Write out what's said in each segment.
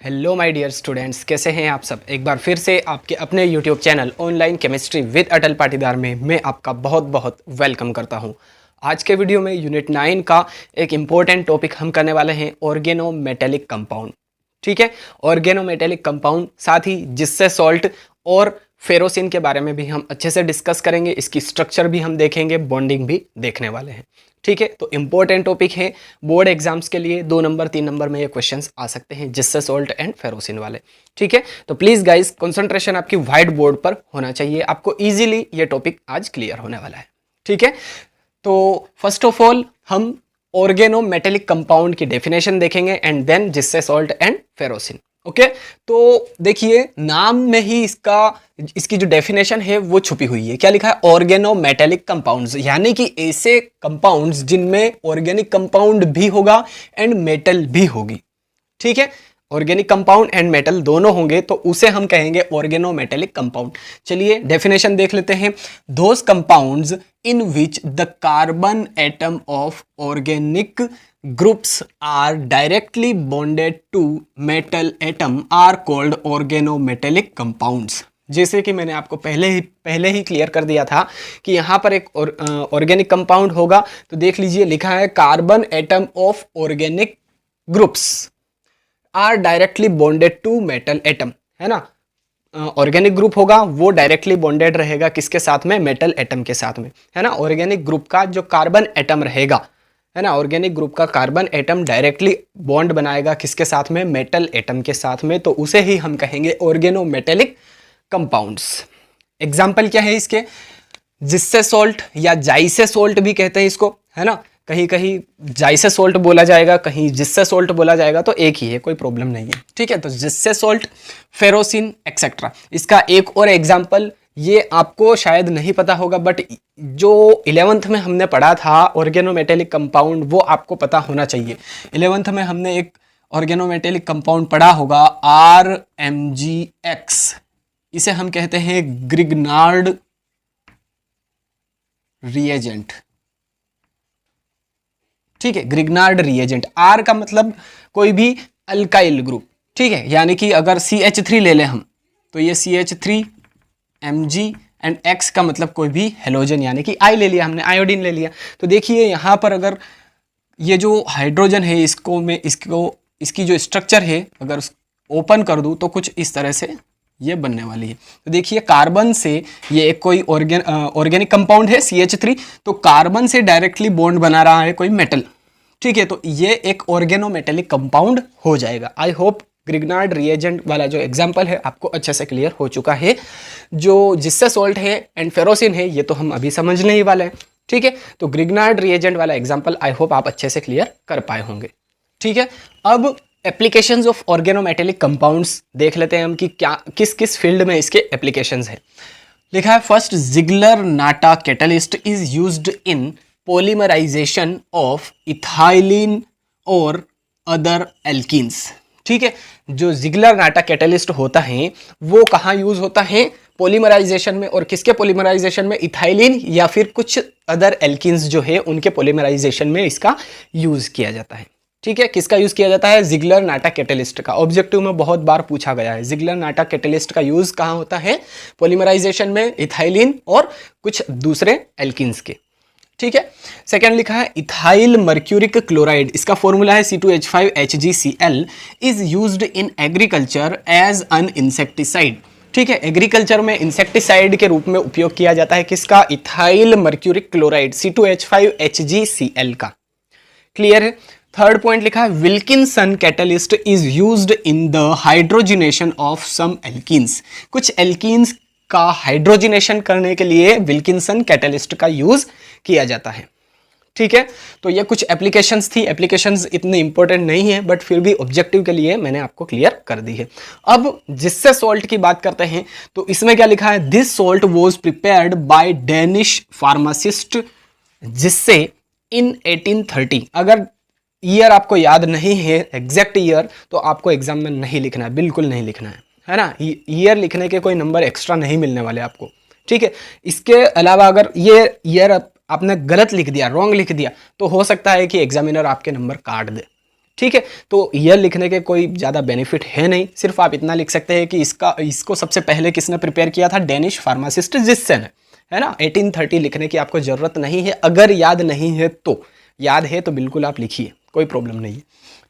Hello my dear students, कैसे हैं आप सब। एक बार फिर से आपके अपने YouTube channel online chemistry with Atal Patidar में मैं आपका बहुत बहुत वेलकम करता हूं। आज के वीडियो में यूनिट 9 का एक इम्पोर्टेंट टॉपिक हम करने वाले हैं, ऑर्गेनोमेटेलिक कंपाउंड। ठीक है, ऑर्गेनोमेटेलिक कंपाउंड, साथ ही जिससे सॉल्ट और फेरोसिन के बारे में भी हम अच्छे से डिस्कस करेंगे। इसकी स्ट्रक्चर भी हम देखेंगे, बॉन्डिंग भी देखने वाले हैं। ठीक है, तो इंपॉर्टेंट टॉपिक है, बोर्ड एग्जाम्स के लिए 2 नंबर 3 नंबर में ये क्वेश्चंस आ सकते हैं, जिससे सॉल्ट एंड फेरोसिन वाले। ठीक है, तो प्लीज गाइस कंसंट्रेशन आपकी व्हाइट बोर्ड पर होना चाहिए, आपको इजीली ये टॉपिक आज क्लियर होने वाला है। ठीक है, तो फर्स्ट ऑफ ऑल हम ऑर्गेनोमेटेलिक कंपाउंड की डेफिनेशन देखेंगे एंड देन जिससे सॉल्ट एंड फेरोसिन। ओके, तो देखिए नाम में ही इसकी जो डेफिनेशन है वो छुपी हुई है। क्या लिखा है? ऑर्गेनोमेटेलिक कंपाउंड्स, यानी कि ऐसे कंपाउंड्स जिनमें ऑर्गेनिक कंपाउंड भी होगा एंड मेटल भी होगी। ठीक है, ऑर्गेनिक कंपाउंड एंड मेटल दोनों होंगे तो उसे हम कहेंगे ऑर्गेनोमेटेलिक कंपाउंड। चलिए डेफिनेशन देख लेते हैं। Those compounds in which the carbon atom of organic groups are directly bonded to metal atom are called organometallic compounds. जैसे कि मैंने आपको पहले ही क्लियर कर दिया था कि यहाँ पर एक ऑर्गेनिक कंपाउंड होगा, तो देख लीजिए लिखा है carbon atom of organic groups are directly bonded to metal atom, है ना। ऑर्गेनिक ग्रुप होगा वो डायरेक्टली बॉन्डेड रहेगा किसके साथ में? मेटल एटम के साथ में, है ना। ऑर्गेनिक ग्रुप का जो कार्बन एटम रहेगा, है ना, ऑर्गेनिक ग्रुप का कार्बन एटम डायरेक्टली बॉन्ड बनाएगा किसके साथ में? मेटल एटम के साथ में, तो उसे ही हम कहेंगे ऑर्गेनोमेटेलिक कंपाउंड्स। एग्जाम्पल क्या है इसके? जिससे सॉल्ट या जाइसे सॉल्ट भी कहते हैं इसको, है ना। कहीं कहीं जाइसे सॉल्ट बोला जाएगा, कहीं जिससे सॉल्ट बोला जाएगा, तो एक ही है, कोई प्रॉब्लम नहीं है। ठीक है, तो जिससे सॉल्ट, फेरोसिन एक्सेट्रा। इसका एक और एग्जाम्पल, ये आपको शायद नहीं पता होगा बट जो 11th में हमने पढ़ा था ऑर्गेनोमेटेलिक कंपाउंड, वो आपको पता होना चाहिए। 11th में हमने एक ऑर्गेनोमेटेलिक कंपाउंड पढ़ा होगा, RMgX। इसे हम कहते हैं ग्रिग्नार्ड रिएजेंट। ठीक है, ग्रिग्नार्ड रिएजेंट। आर का मतलब कोई भी अल्काइल ग्रुप, ठीक है, यानी कि अगर CH3 ले लें हम, तो ये CH3 Mg एंड X का मतलब कोई भी हेलोजन, यानी कि I ले लिया हमने, आयोडीन ले लिया। तो देखिए यहाँ पर अगर ये जो हाइड्रोजन है इसकी जो स्ट्रक्चर है अगर ओपन कर दूं तो कुछ इस तरह से ये बनने वाली है। तो देखिए कार्बन से ये एक कोई ऑर्गेनिक कंपाउंड है CH3, तो कार्बन से डायरेक्टली बॉन्ड बना रहा है कोई मेटल। ठीक है, तो ये एक ऑर्गेनोमेटेलिक कंपाउंड हो जाएगा। आई होप ग्रिग्नार्ड रिएजेंट वाला जो एग्जांपल है आपको अच्छे से क्लियर हो चुका है। जो जिससे सॉल्ट है एंड फेरोसिन है ये तो हम अभी समझने ही वाले हैं। ठीक है, तो ग्रिग्नार्ड रिएजेंट वाला एग्जाम्पल आई होप आप अच्छे से क्लियर कर पाए होंगे। ठीक है, अब एप्लीकेशंस ऑफ ऑर्गेनोमेटेलिक कंपाउंड्स देख लेते हैं हम कि क्या किस किस फील्ड में इसके एप्लीकेशंस हैं। लिखा है first, Ziegler Natta catalyst is used in polymerization of ethylene और अदर एल्कीन्स। ठीक है, जो जिगलर नाटा कैटलिस्ट होता है वो कहाँ यूज होता है? पॉलीमराइजेशन में। और किसके पॉलीमराइजेशन में? इथाइलिन या फिर कुछ अदर एल्कीन्स जो है उनके पॉलीमराइजेशन में इसका यूज किया जाता है। ठीक है, किसका यूज किया जाता है? जिगलर नाटा कैटलिस्ट का। ऑब्जेक्टिव में बहुत बार पूछा गया है, जिगलर नाटा कैटलिस्ट का यूज कहाँ होता है? पॉलीमराइजेशन में, इथाइलिन और कुछ दूसरे एल्कीन्स के। ठीक है, सेकंड लिखा है इथाइल मर्क्यूरिक क्लोराइड, इसका फॉर्मूला है C2H5HgCl, is used in agriculture as an insecticide. ठीक है, एग्रीकल्चर में इंसेक्टिसाइड के रूप में उपयोग किया जाता है किसका? इथाइल मर्क्यूरिक क्लोराइड, C2H5HgCl का। क्लियर है। थर्ड पॉइंट लिखा है Wilkinson catalyst is used in the hydrogenation of some alkenes. कुछ एल्कीन्स का हाइड्रोजिनेशन करने के लिए विल्किंसन कैटलिस्ट का यूज किया जाता है। ठीक है, तो ये कुछ एप्लीकेशंस थी। एप्लीकेशंस इतने इंपॉर्टेंट नहीं है बट फिर भी ऑब्जेक्टिव के लिए मैंने आपको क्लियर कर दी है। अब जिससे सॉल्ट की बात करते हैं तो इसमें क्या लिखा है? This salt was prepared by Danish pharmacist जिससे इन 1830। अगर ईयर आपको याद नहीं है, एग्जैक्ट ईयर, तो आपको एग्जाम में नहीं लिखना है, बिल्कुल नहीं लिखना है ना। ईयर लिखने के कोई नंबर एक्स्ट्रा नहीं मिलने वाले आपको। ठीक है, इसके अलावा अगर ये ईयर आपने गलत लिख दिया, रॉन्ग लिख दिया, तो हो सकता है कि एग्जामिनर आपके नंबर काट दे। ठीक है, तो यह लिखने के कोई ज़्यादा बेनिफिट है नहीं, सिर्फ आप इतना लिख सकते हैं कि इसको सबसे पहले किसने प्रिपेयर किया था, डेनिश फार्मासिस्ट जिस्सेन है ना। 1830 लिखने की आपको ज़रूरत नहीं है, अगर याद नहीं है तो, याद है तो बिल्कुल आप लिखिए, कोई प्रॉब्लम नहीं है।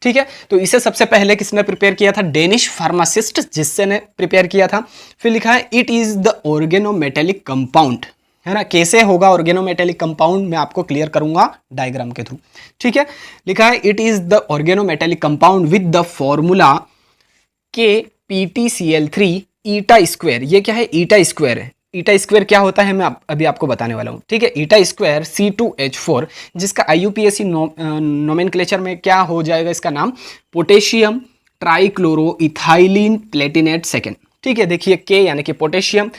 ठीक है, तो इसे सबसे पहले किसने प्रिपेयर किया था, डेनिश फार्मासिस्ट जिस्सेन ने प्रिपेयर किया था। फिर लिखा है it is the organometallic compound, है ना। कैसे होगा ऑर्गेनोमेटेलिक कंपाउंड, मैं आपको क्लियर करूंगा डायग्राम के थ्रू। ठीक है, लिखा है it is the organometallic compound with the formula KPtCl3 eta square. ये क्या है, ईटा स्क्वायर है। ईटा स्क्वायर क्या होता है मैं अभी आपको बताने वाला हूँ। ठीक है, ईटा स्क्वायर C2H4, जिसका IUPAC नोमेनक्लेचर में क्या हो जाएगा, इसका नाम potassium trichloro ethylene platinate second. ठीक है, देखिए के यानी कि पोटेशियम,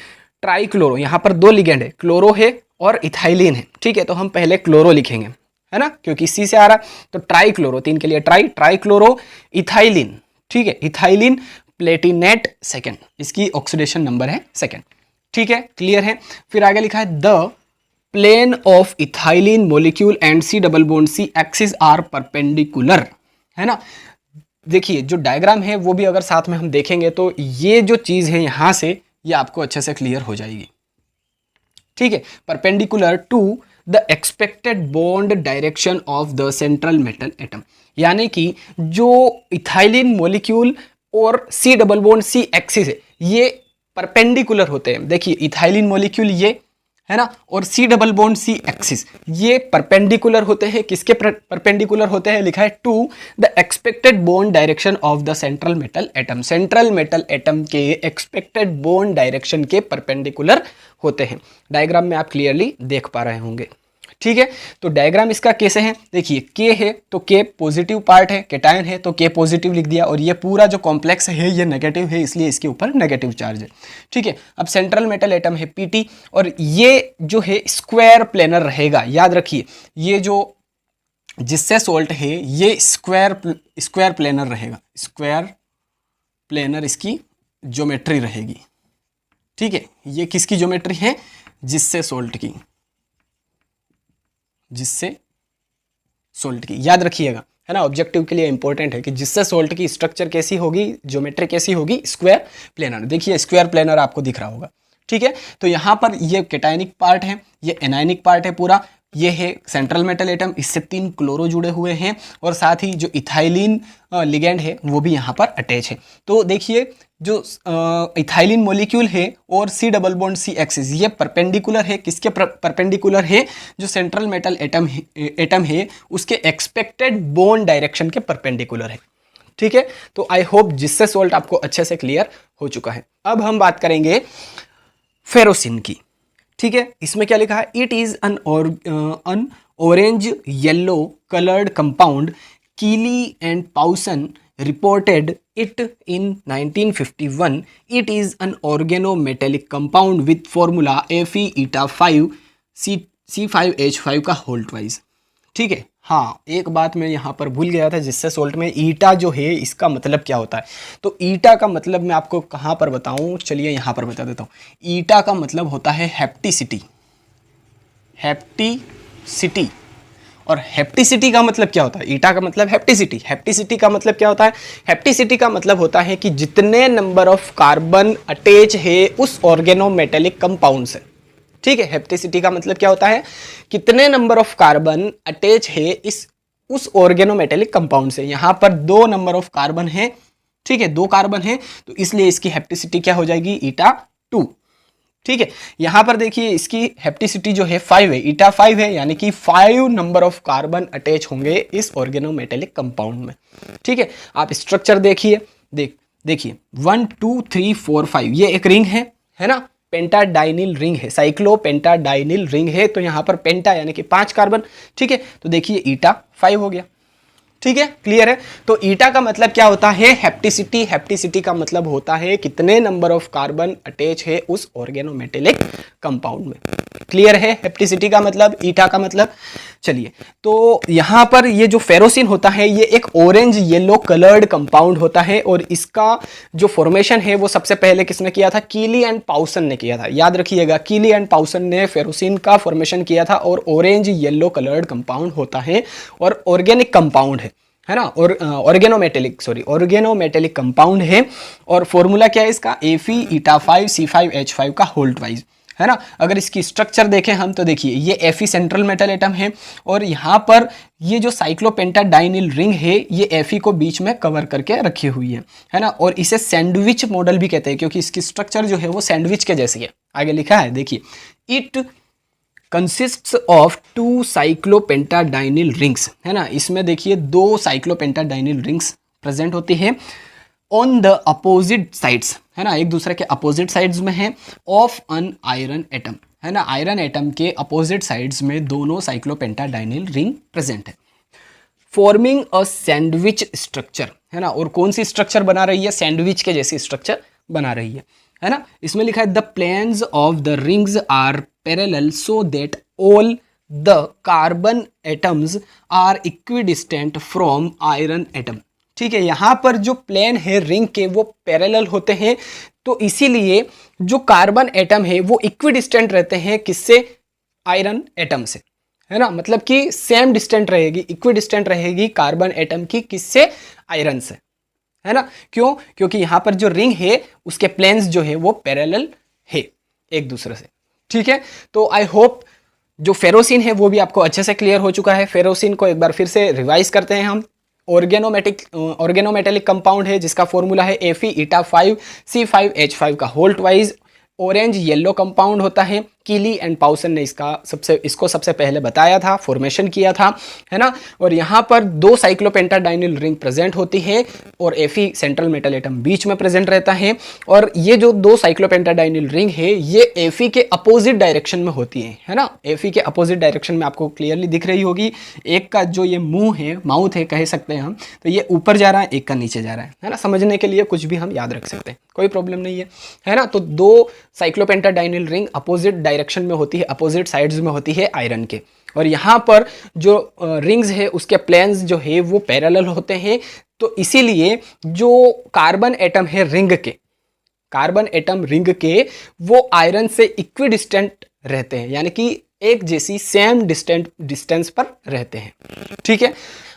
ट्राइक्लोरो, यहाँ पर दो लिगेंड है, क्लोरो है और इथाइलिन है। ठीक है, तो हम पहले क्लोरो लिखेंगे, है ना, क्योंकि सी से आ रहा, तो ट्राइक्लोरो, 3 के लिए ट्राइक्लोरो इथाइलिन। ठीक है, इथाइलिन प्लेटिनेट सेकेंड, इसकी ऑक्सीडेशन नंबर है सेकेंड। ठीक है, क्लियर है। फिर आगे लिखा है the plane of ethylene molecule and C double bond C axis are perpendicular, है ना। देखिए जो डायग्राम है वो भी अगर साथ में हम देखेंगे तो ये जो चीज़ है यहाँ से ये आपको अच्छे से क्लियर हो जाएगी। ठीक है, perpendicular to the expected bond direction of the central metal atom, यानी कि जो इथाइलिन मॉलिक्यूल और C double bond C axis है ये परपेंडिकुलर होते हैं। देखिए इथाइलिन मॉलिक्यूल ये है ना, और C double bond C axis ये परपेंडिकुलर होते हैं। किसके परपेंडिकुलर होते हैं, लिखा है to the expected bond direction of the central metal atom, central metal atom के एक्सपेक्टेड बॉन्ड डायरेक्शन के परपेंडिकुलर होते हैं। डायग्राम में आप क्लियरली देख पा रहे होंगे। ठीक है, तो डायग्राम इसका कैसे है, देखिए के है तो के पॉजिटिव पार्ट है, कैटायन है तो के पॉजिटिव लिख दिया, और ये पूरा जो कॉम्प्लेक्स है ये नेगेटिव है, इसलिए इसके ऊपर नेगेटिव चार्ज है। ठीक है, अब सेंट्रल मेटल एटम है Pt, और ये जो है स्क्वायर प्लेनर रहेगा। याद रखिए ये जो जिससे सोल्ट है ये स्क्वायर प्लेनर रहेगा, स्क्वायर प्लेनर इसकी ज्योमेट्री रहेगी। ठीक है, ये किसकी ज्योमेट्री है, जिससे सोल्ट की, जिससे सोल्ट की, याद रखिएगा, है ना। ऑब्जेक्टिव के लिए इंपॉर्टेंट है कि जिससे सोल्ट की स्ट्रक्चर कैसी होगी, ज्योमेट्री कैसी होगी, स्क्वायर प्लेनर। देखिए स्क्वायर प्लेनर आपको दिख रहा होगा। ठीक है, तो यहाँ पर ये कैटायनिक पार्ट है, ये एनायनिक पार्ट है पूरा, ये है सेंट्रल मेटल एटम, इससे 3 क्लोरो जुड़े हुए हैं, और साथ ही जो इथाइलिन लिगेंड है वो भी यहाँ पर अटैच है। तो देखिए जो इथाइलिन मॉलिक्यूल है और C double bond C axis ये परपेंडिकुलर है, किसके परपेंडिकुलर है, जो सेंट्रल मेटल एटम है उसके एक्सपेक्टेड बॉन्ड डायरेक्शन के परपेंडिकुलर है। ठीक है, तो आई होप जिससे सोल्ट आपको अच्छे से क्लियर हो चुका है। अब हम बात करेंगे फेरोसिन की। ठीक है, इसमें क्या लिखा है, it is an orange yellow coloured compound, Kealy and Pauson reported it in 1951. It is an organometallic compound with formula Fe-eta5 C5H5 का होल ट्वाइस। ठीक है, हाँ एक बात मैं यहाँ पर भूल गया था, जिससे सोल्ट में ईटा जो है इसका मतलब क्या होता है, तो ईटा का मतलब मैं आपको कहाँ पर बताऊँ, चलिए यहाँ पर बता देता हूँ। ईटा का मतलब होता है हेप्टिसिटी, हेप्टिसिटी, और हेप्टिसिटी का मतलब क्या होता है, ईटा का मतलब हेप्टिसिटी, हेप्टिसिटी का मतलब क्या होता है, हेप्टिसिटी का मतलब होता है कि जितने नंबर ऑफ कार्बन अटैच है उस ऑर्गेनोमेटेलिक कंपाउंड से। ठीक है, हेप्टिसिटी का मतलब क्या होता है, कितने नंबर ऑफ कार्बन अटैच है उस ऑर्गेनोमेटेलिक कंपाउंड से। यहाँ पर 2 नंबर ऑफ कार्बन है, ठीक है 2 कार्बन है, तो इसलिए इसकी हेप्टिसिटी क्या हो जाएगी, eta2। ठीक है, यहां पर देखिए इसकी हेप्टिसिटी जो है 5 है, eta5 है, यानी कि 5 नंबर ऑफ कार्बन अटैच होंगे इस ऑर्गेनोमेटेलिक कंपाउंड में। ठीक है, आप स्ट्रक्चर देखिए, देखिए 1 2 3 4 5 ये एक रिंग है ना, पेंटाडाइनिल रिंग है, साइक्लोपेंटाडाइनिल रिंग है, तो यहां पर पेंटा यानी कि 5 कार्बन। ठीक है, तो देखिए eta5 हो गया। ठीक है, क्लियर है। तो ईटा का मतलब क्या होता है, हेप्टिसिटी, हेप्टिसिटी का मतलब होता है कितने नंबर ऑफ कार्बन अटैच है उस ऑर्गेनोमेटेलिक कंपाउंड में। क्लियर है, हेप्टिसिटी का मतलब, ईटा का मतलब। चलिए, तो यहाँ पर ये जो फेरोसिन होता है ये एक ऑरेंज येलो कलर्ड कंपाउंड होता है, और इसका जो फॉर्मेशन है वो सबसे पहले किसने किया था, कीली एंड पाउसन ने किया था। याद रखिएगा, कीली एंड पाउसन ने फेरोसिन का फॉर्मेशन किया था, और ऑरेंज येलो कलर्ड कंपाउंड होता है और ऑर्गेनिक कंपाउंड है है ना, और ऑर्गेनोमेटेलिक कंपाउंड है। और फॉर्मूला क्या है इसका, Fe-eta5C5H5 का होल ट्वाइस, है ना। अगर इसकी स्ट्रक्चर देखें हम तो देखिए ये Fe सेंट्रल मेटल एटम है, और यहाँ पर ये जो साइक्लोपेंटाडाइनिल रिंग है ये Fe को बीच में कवर करके रखी हुई है ना। और इसे सैंडविच मॉडल भी कहते हैं क्योंकि इसकी स्ट्रक्चर जो है वो सैंडविच के जैसी है। आगे लिखा है देखिए, इट कंसिस्ट्स ऑफ 2 साइक्लोपेंटाडाइनिल रिंग्स, है ना। इसमें देखिए 2 साइक्लोपेंटाडाइनिल रिंग्स प्रेजेंट होती है ऑन द अपोजिट साइड्स, है ना, एक दूसरे के अपोजिट साइड्स में है, ऑफ अन आयरन एटम, है ना। आयरन एटम के अपोजिट साइड्स में दोनों साइक्लोपेंटाडाइनिल रिंग प्रेजेंट है, फॉर्मिंग अ सैंडविच स्ट्रक्चर, है ना। और कौन सी स्ट्रक्चर बना रही है, सैंडविच के जैसी स्ट्रक्चर बना रही है ना। इसमें लिखा है the planes of the rings are parallel so that all the carbon atoms are equidistant from iron atom. ठीक है, यहाँ पर जो प्लेन है रिंग के वो पैरेलल होते हैं, तो इसीलिए जो कार्बन एटम है वो इक्विडिस्टेंट रहते हैं किससे, आयरन एटम से, है ना। मतलब कि सेम डिस्टेंट रहेगी, इक्विडिस्टेंट रहेगी कार्बन एटम की किससे, आयरन से, है ना। क्यों, क्योंकि यहाँ पर जो रिंग है उसके प्लेन्स जो है वो पैरेलल है एक दूसरे से। ठीक है, तो आई होप जो फेरोसिन है वो भी आपको अच्छे से क्लियर हो चुका है। फेरोसिन को एक बार फिर से रिवाइज करते हैं हम। ऑर्गेनोमेटेलिक कंपाउंड है जिसका फॉर्मूला है Fe-eta5C5H5 का whole twice. Orange yellow compound होता है, कीली एंड पाउसन ने इसको सबसे पहले बताया था, फॉर्मेशन किया था, है ना। और यहाँ पर 2 साइक्लोपेंटाडाइनिल रिंग प्रेजेंट होती है और Fe सेंट्रल मेटल एटम बीच में प्रेजेंट रहता है। और ये जो 2 साइक्लोपेंटाडाइनिल रिंग है ये Fe के अपोजिट डायरेक्शन में होती है ना। Fe के अपोजिट डायरेक्शन में आपको क्लियरली दिख रही होगी। एक का जो ये मुंह है, माउथ है कह सकते हैं हम, तो ये ऊपर जा रहा है, एक का नीचे जा रहा है ना। समझने के लिए कुछ भी हम याद रख सकते हैं, कोई प्रॉब्लम नहीं है ना। तो 2 साइक्लोपेंटाडाइनिल रिंग अपोजिट डायरेक्शन में होती है, अपोजिट साइड्स में होती है आयरन के। और यहाँ पर जो रिंग्स है उसके प्लेन्स जो है वो पैरेलल होते हैं, तो इसीलिए जो कार्बन एटम है रिंग के, कार्बन एटम रिंग के वो आयरन से इक्विडिस्टेंट रहते हैं, यानी कि एक जैसी सेम डिस्टेंस पर रहते हैं। ठीक है,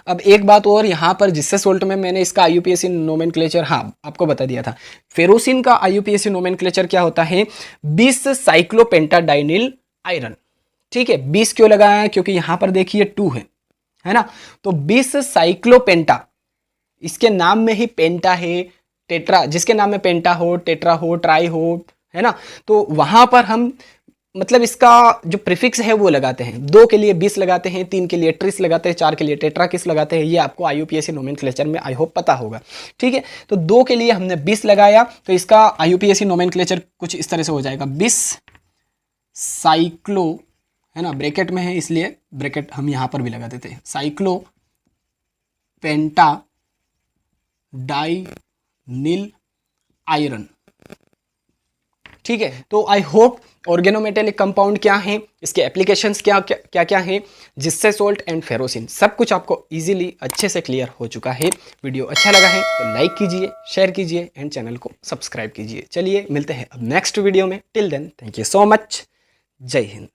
अब एक बात और यहाँ पर जिससे सोल्ट में मैंने इसका IUPAC नोमेनक्लेचर आपको बता दिया था। फेरोसिन का IUPAC नोमेनक्लेचर क्या होता है, 20 साइक्लोपेंटाडाइनिल आयरन। ठीक है, 20 क्यों लगाया है, क्योंकि यहाँ पर देखिए 2 है ना। तो 20 साइक्लोपेंटा, इसके नाम में ही पेंटा है, टेट्रा, जिसके नाम में पेंटा हो, टेट्रा हो, ट्राई हो, है ना। तो वहां पर हम मतलब इसका जो प्रीफिक्स है वो लगाते हैं। 2 के लिए 20 लगाते हैं, 3 के लिए ट्रिस लगाते हैं, 4 के लिए टेट्राकिस लगाते हैं। ये आपको IUPAC नोमेनक्लेचर में आई होप पता होगा। ठीक है, तो 2 के लिए हमने 20 लगाया, तो इसका IUPAC नोमेनक्लेचर कुछ इस तरह से हो जाएगा, 20 साइक्लो, है ना, ब्रैकेट में है इसलिए ब्रैकेट हम यहाँ पर भी लगा देते हैं, साइक्लो पेंटा डाइनिल आयरन। ठीक है, तो आई होप ऑर्गेनोमेटेलिक कंपाउंड क्या है, इसके एप्लीकेशंस क्या क्या हैं, जिससे सोल्ट एंड फेरोसिन, सब कुछ आपको इजीली अच्छे से क्लियर हो चुका है। वीडियो अच्छा लगा है तो लाइक कीजिए, शेयर कीजिए एंड चैनल को सब्सक्राइब कीजिए। चलिए मिलते हैं अब नेक्स्ट वीडियो में। Till then thank you so much, जय हिंद।